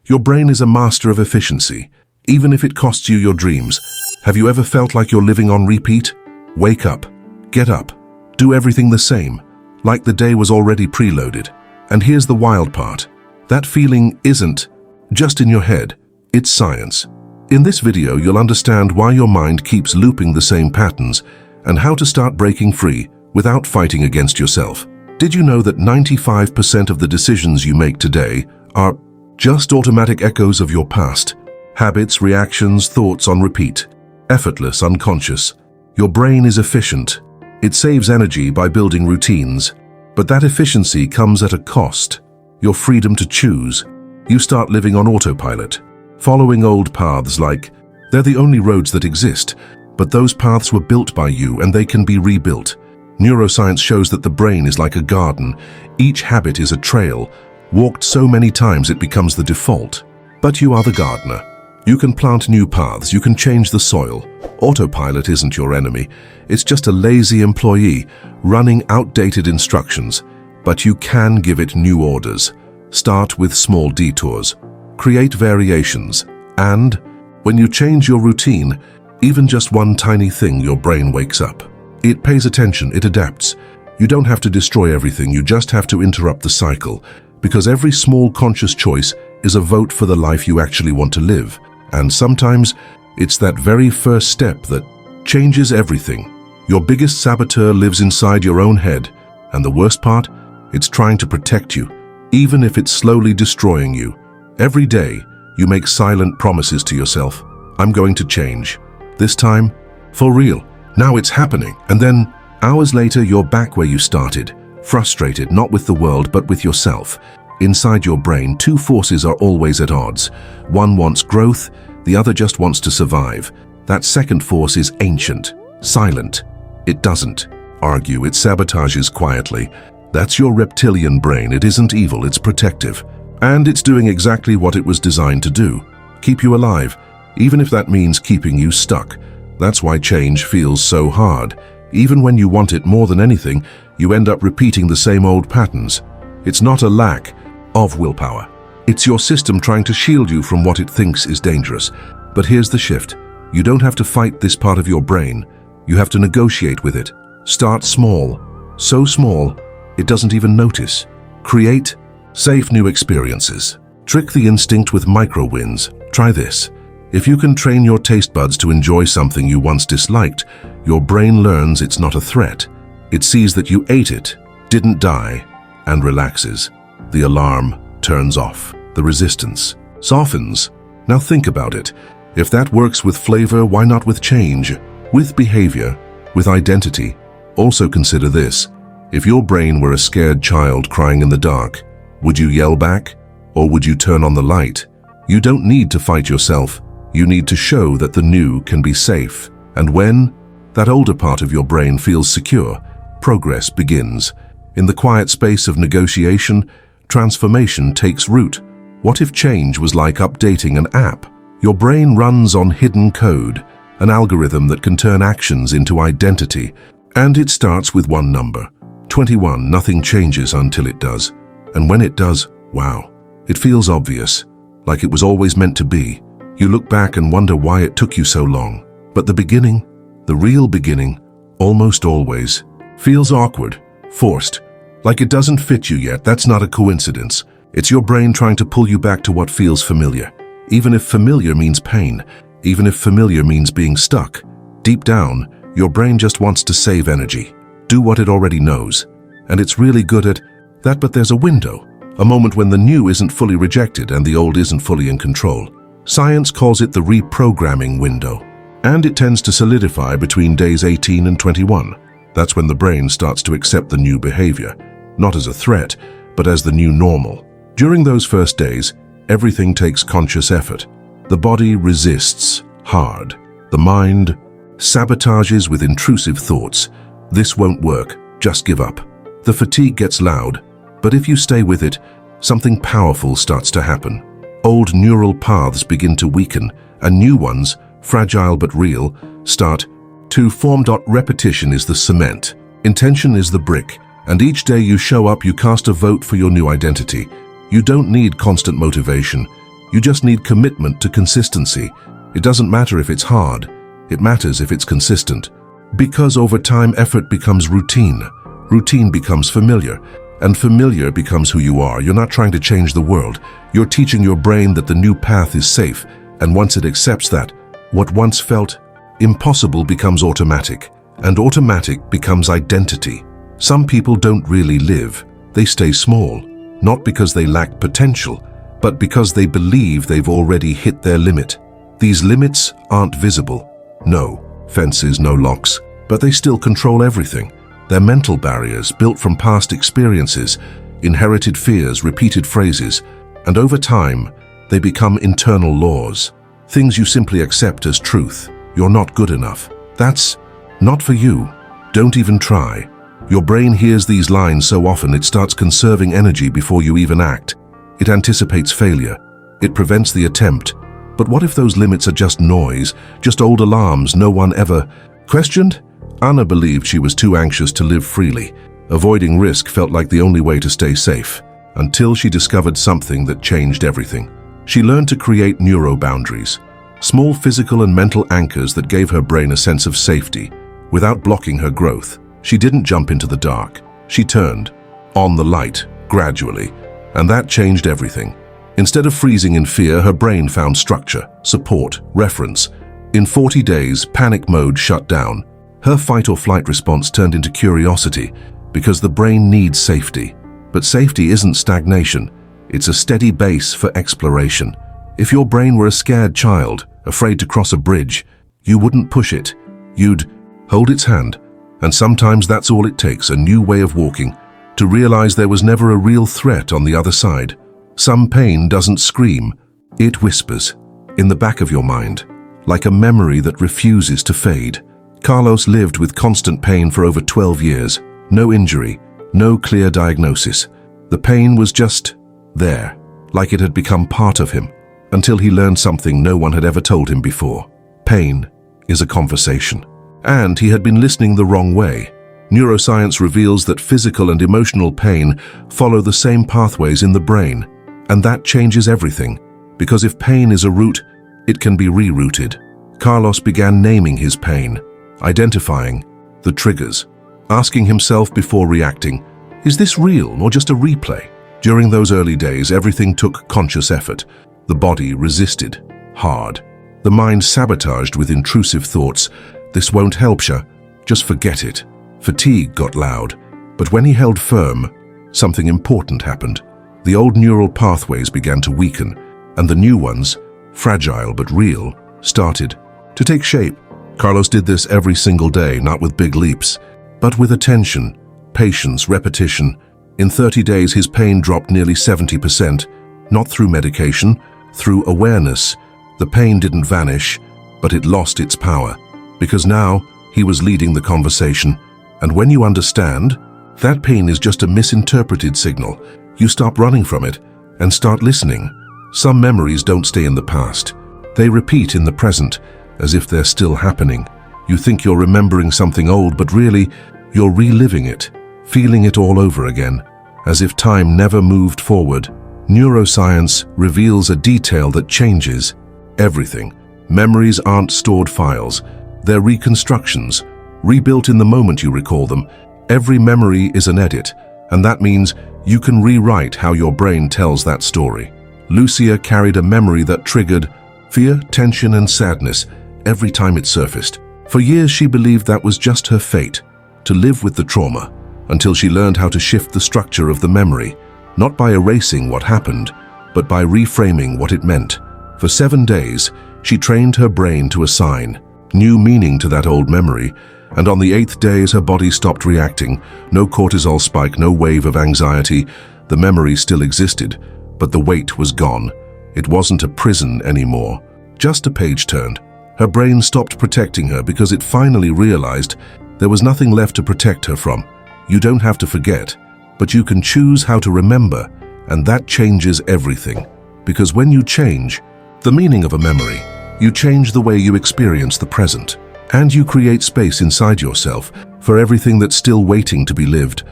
Your brain is a master of efficiency, even if it costs you your dreams. Have you ever felt like you're living on repeat? Wake up, get up, do everything the same, like the day was already preloaded. And here's the wild part. That feeling isn't just in your head, it's science. In this video, you'll understand why your mind keeps looping the same patterns and how to start breaking free without fighting against yourself. Did you know that 95% of the decisions you make today are just automatic echoes of your past? Habits, reactions, thoughts on repeat. Effortless, unconscious. Your brain is efficient. It saves energy by building routines. But that efficiency comes at a cost. Your freedom to choose. You start living on autopilot, following old paths like they're the only roads that exist, but those paths were built by you and they can be rebuilt. Neuroscience shows that the brain is like a garden. Each habit is a trail, walked so many times it becomes the default. But you are the gardener. You can plant new paths, you can change the soil. Autopilot isn't your enemy. It's just a lazy employee running outdated instructions. But you can give it new orders. Start with small detours. Create variations. And when you change your routine, even just one tiny thing, your brain wakes up. It pays attention, it adapts. You don't have to destroy everything, you just have to interrupt the cycle. Because every small conscious choice is a vote for the life you actually want to live. And sometimes, it's that very first step that changes everything. Your biggest saboteur lives inside your own head. And the worst part? It's trying to protect you, even if it's slowly destroying you. Every day, you make silent promises to yourself. I'm going to change. This time, for real. Now it's happening. And then, hours later, you're back where you started. Frustrated, not with the world, but with yourself. Inside your brain, two forces are always at odds. One wants growth, the other just wants to survive. That second force is ancient, silent. It doesn't argue, it sabotages quietly. That's your reptilian brain. It isn't evil, it's protective. And it's doing exactly what it was designed to do. Keep you alive, even if that means keeping you stuck. That's why change feels so hard. Even when you want it more than anything, you end up repeating the same old patterns. It's not a lack of willpower. It's your system trying to shield you from what it thinks is dangerous. But here's the shift. You don't have to fight this part of your brain. You have to negotiate with it. Start small. So small, it doesn't even notice. Create safe new experiences. Trick the instinct with micro wins. Try this. If you can train your taste buds to enjoy something you once disliked, your brain learns it's not a threat. It sees that you ate it, didn't die, and relaxes. The alarm turns off. The resistance softens. Now think about it. If that works with flavor, why not with change? With behavior, with identity. Also consider this. If your brain were a scared child crying in the dark, would you yell back? Or would you turn on the light? You don't need to fight yourself. You need to show that the new can be safe. And when that older part of your brain feels secure, progress begins. In the quiet space of negotiation, transformation takes root. What if change was like updating an app? Your brain runs on hidden code, an algorithm that can turn actions into identity. And it starts with one number. 21. Nothing changes until it does. And when it does, wow, it feels obvious, like it was always meant to be. You look back and wonder why it took you so long. But the beginning, the real beginning, almost always, feels awkward, forced, like it doesn't fit you yet. That's not a coincidence. It's your brain trying to pull you back to what feels familiar. Even if familiar means pain, even if familiar means being stuck, deep down, your brain just wants to save energy, do what it already knows. And it's really good at that, but there's a window, a moment when the new isn't fully rejected and the old isn't fully in control. Science calls it the reprogramming window, and it tends to solidify between days 18 and 21. That's when the brain starts to accept the new behavior, not as a threat, but as the new normal. During those first days, everything takes conscious effort. The body resists hard. The mind sabotages with intrusive thoughts. This won't work, just give up. The fatigue gets loud, but if you stay with it, something powerful starts to happen. Old neural paths begin to weaken, and new ones, fragile but real, start to form. Repetition is the cement. Intention is the brick, and each day you show up, you cast a vote for your new identity. You don't need constant motivation. You just need commitment to consistency. It doesn't matter if it's hard. It matters if it's consistent. Because over time, effort becomes routine. Routine becomes familiar. And familiar becomes who you are. You're not trying to change the world. You're teaching your brain that the new path is safe. And once it accepts that, what once felt impossible becomes automatic. And automatic becomes identity. Some people don't really live. They stay small. Not because they lack potential, but because they believe they've already hit their limit. These limits aren't visible. No fences, no locks, but they still control everything. They're mental barriers built from past experiences, inherited fears, repeated phrases, and over time, they become internal laws. Things you simply accept as truth. You're not good enough. That's not for you. Don't even try. Your brain hears these lines so often it starts conserving energy before you even act. It anticipates failure. It prevents the attempt. But what if those limits are just noise, just old alarms no one ever questioned? Anna believed she was too anxious to live freely. Avoiding risk felt like the only way to stay safe, until she discovered something that changed everything. She learned to create neuroboundaries, small physical and mental anchors that gave her brain a sense of safety, without blocking her growth. She didn't jump into the dark. She turned on the light, gradually, and that changed everything. Instead of freezing in fear, her brain found structure, support, reference. In 40 days, panic mode shut down. Her fight or flight response turned into curiosity, because the brain needs safety. But safety isn't stagnation. It's a steady base for exploration. If your brain were a scared child, afraid to cross a bridge, you wouldn't push it. You'd hold its hand. And sometimes that's all it takes, a new way of walking, to realize there was never a real threat on the other side. Some pain doesn't scream. It whispers, in the back of your mind, like a memory that refuses to fade. Carlos lived with constant pain for over 12 years. No injury, no clear diagnosis. The pain was just there, like it had become part of him, until he learned something no one had ever told him before. Pain is a conversation. And he had been listening the wrong way. Neuroscience reveals that physical and emotional pain follow the same pathways in the brain, and that changes everything, because if pain is a root, it can be rerouted. Carlos began naming his pain, identifying the triggers, asking himself before reacting, is this real or just a replay? During those early days, everything took conscious effort. The body resisted, hard. The mind sabotaged with intrusive thoughts. This won't help you, just forget it. Fatigue got loud, but when he held firm, something important happened. The old neural pathways began to weaken, and the new ones, fragile but real, started to take shape. Carlos did this every single day, not with big leaps, but with attention, patience, repetition. In 30 days, his pain dropped nearly 70%, not through medication, through awareness. The pain didn't vanish, but it lost its power, because now he was leading the conversation. And when you understand, that pain is just a misinterpreted signal. You stop running from it and start listening. Some memories don't stay in the past. They repeat in the present, as if they're still happening. You think you're remembering something old, but really, you're reliving it, feeling it all over again, as if time never moved forward. Neuroscience reveals a detail that changes everything. Memories aren't stored files. They're reconstructions, rebuilt in the moment you recall them. Every memory is an edit, and that means you can rewrite how your brain tells that story. Lucia carried a memory that triggered fear, tension, and sadness every time it surfaced. For years, she believed that was just her fate, to live with the trauma, until she learned how to shift the structure of the memory, not by erasing what happened, but by reframing what it meant. For 7 days, she trained her brain to assign new meaning to that old memory, and on the 8th day, as her body stopped reacting, no cortisol spike, no wave of anxiety, the memory still existed, but the weight was gone. It wasn't a prison anymore, just a page turned. Her brain stopped protecting her because it finally realized there was nothing left to protect her from. You don't have to forget, but you can choose how to remember, and that changes everything. Because when you change the meaning of a memory, you change the way you experience the present, and you create space inside yourself for everything that's still waiting to be lived.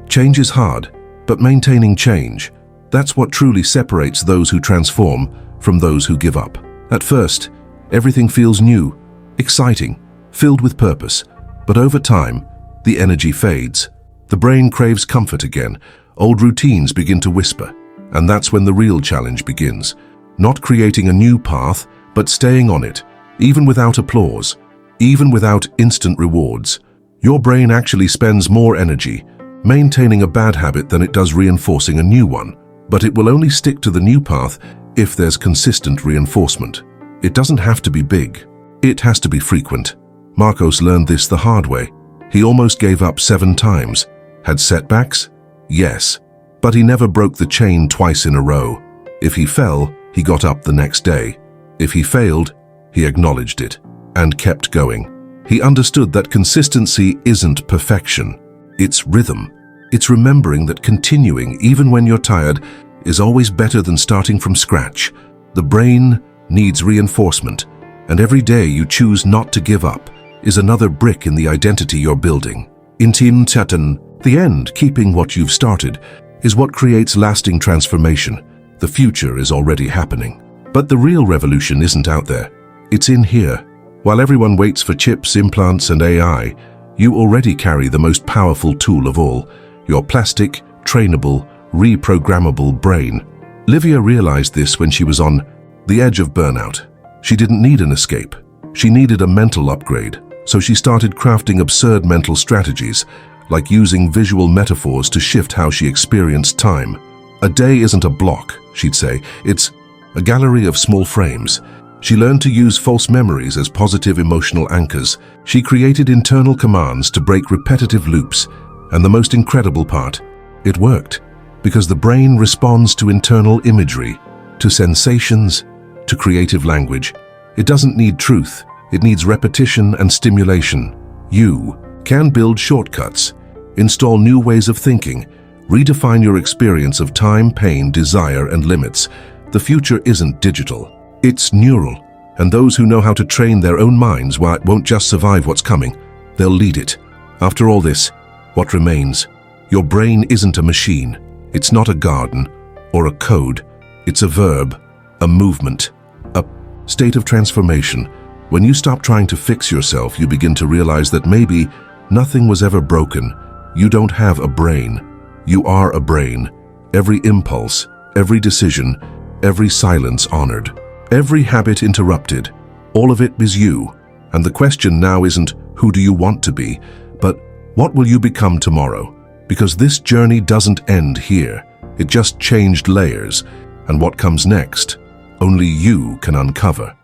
Change is hard, but maintaining change, that's what truly separates those who transform from those who give up. At first, everything feels new, exciting, filled with purpose, but over time, the energy fades. The brain craves comfort again, old routines begin to whisper, and that's when the real challenge begins. Not creating a new path, but staying on it, even without applause, even without instant rewards. Your brain actually spends more energy maintaining a bad habit than it does reinforcing a new one, but it will only stick to the new path if there's consistent reinforcement. It doesn't have to be big. It has to be frequent. Marcos learned this the hard way. He almost gave up 7 times. Had setbacks? Yes. But he never broke the chain twice in a row. If he fell, he got up the next day. If he failed, he acknowledged it and kept going. He understood that consistency isn't perfection. It's rhythm. It's remembering that continuing, even when you're tired, is always better than starting from scratch. The brain needs reinforcement, and every day you choose not to give up is another brick in the identity you're building. Intin Tetan, the end, keeping what you've started, is what creates lasting transformation. The future is already happening. But the real revolution isn't out there. It's in here. While everyone waits for chips, implants, and AI, you already carry the most powerful tool of all, your plastic, trainable, reprogrammable brain. Livia realized this when she was on the edge of burnout. She didn't need an escape. She needed a mental upgrade, so she started crafting absurd mental strategies, like using visual metaphors to shift how she experienced time. A day isn't a block, she'd say. It's a gallery of small frames. She learned to use false memories as positive emotional anchors. She created internal commands to break repetitive loops. And the most incredible part, it worked. Because the brain responds to internal imagery, to sensations, to creative language. It doesn't need truth. It needs repetition and stimulation. You can build shortcuts, install new ways of thinking, redefine your experience of time, pain, desire, and limits. The future isn't digital. It's neural, and those who know how to train their own minds won't just survive what's coming, they'll lead it. After all this, what remains? Your brain isn't a machine. It's not a garden or a code. It's a verb, a movement, a state of transformation. When you stop trying to fix yourself, you begin to realize that maybe nothing was ever broken. You don't have a brain. You are a brain. Every impulse, every decision, every silence honored. Every habit interrupted. All of it is you. And the question now isn't, who do you want to be, but what will you become tomorrow? Because this journey doesn't end here. It just changed layers. And what comes next, only you can uncover.